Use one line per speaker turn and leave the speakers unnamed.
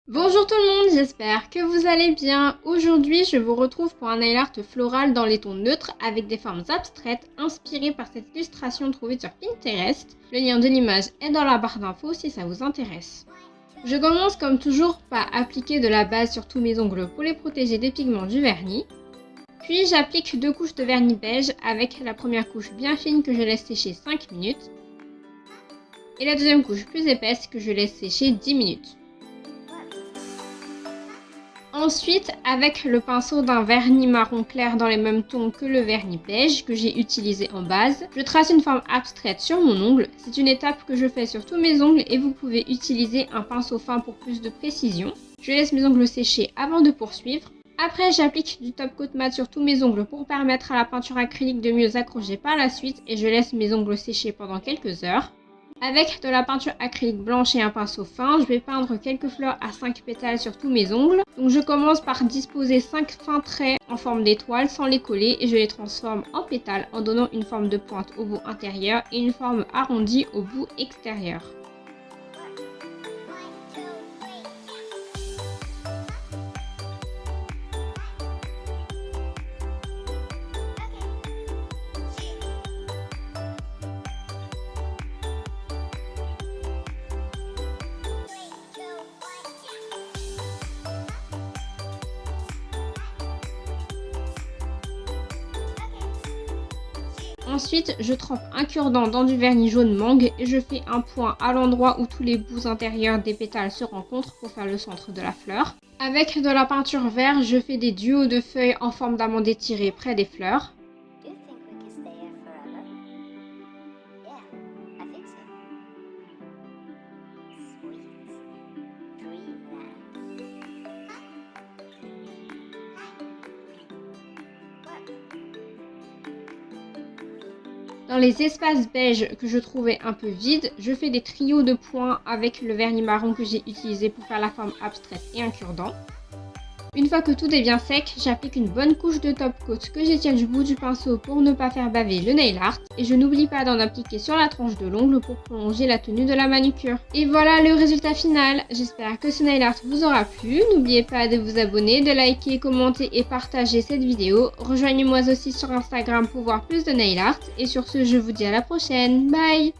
Bonjour tout le monde, j'espère que vous allez bien. Aujourd'hui, je vous retrouve pour un nail art floral dans les tons neutres avec des formes abstraites inspirées par cette illustration trouvée sur Pinterest. Le lien de l'image est dans la barre d'infos si ça vous intéresse. Je commence comme toujours par appliquer de la base sur tous mes ongles pour les protéger des pigments du vernis. Puis j'applique 2 couches de vernis beige avec la première couche bien fine que je laisse sécher 5 minutes et la deuxième couche plus épaisse que je laisse sécher 10 minutes. Ensuite, avec le pinceau d'un vernis marron clair dans les mêmes tons que le vernis beige que j'ai utilisé en base, je trace une forme abstraite sur mon ongle. C'est une étape que je fais sur tous mes ongles et vous pouvez utiliser un pinceau fin pour plus de précision. Je laisse mes ongles sécher avant de poursuivre. Après, j'applique du top coat mat sur tous mes ongles pour permettre à la peinture acrylique de mieux accrocher par la suite et je laisse mes ongles sécher pendant quelques heures. Avec de la peinture acrylique blanche et un pinceau fin, je vais peindre quelques fleurs à 5 pétales sur tous mes ongles. Donc je commence par disposer 5 fins traits en forme d'étoile sans les coller et je les transforme en pétales en donnant une forme de pointe au bout intérieur et une forme arrondie au bout extérieur. Ensuite, je trempe un cure-dent dans du vernis jaune mangue et je fais un point à l'endroit où tous les bouts intérieurs des pétales se rencontrent pour faire le centre de la fleur. Avec de la peinture verte, je fais des duos de feuilles en forme d'amande étirée près des fleurs. Dans les espaces beiges que je trouvais un peu vides, je fais des trios de points avec le vernis marron que j'ai utilisé pour faire la forme abstraite et un cure-dent. Une fois que tout est bien sec, j'applique une bonne couche de top coat que j'étienne du bout du pinceau pour ne pas faire baver le nail art. Et je n'oublie pas d'en appliquer sur la tranche de l'ongle pour prolonger la tenue de la manucure. Et voilà le résultat final. J'espère que ce nail art vous aura plu. N'oubliez pas de vous abonner, de liker, commenter et partager cette vidéo. Rejoignez-moi aussi sur Instagram pour voir plus de nail art. Et sur ce, je vous dis à la prochaine. Bye!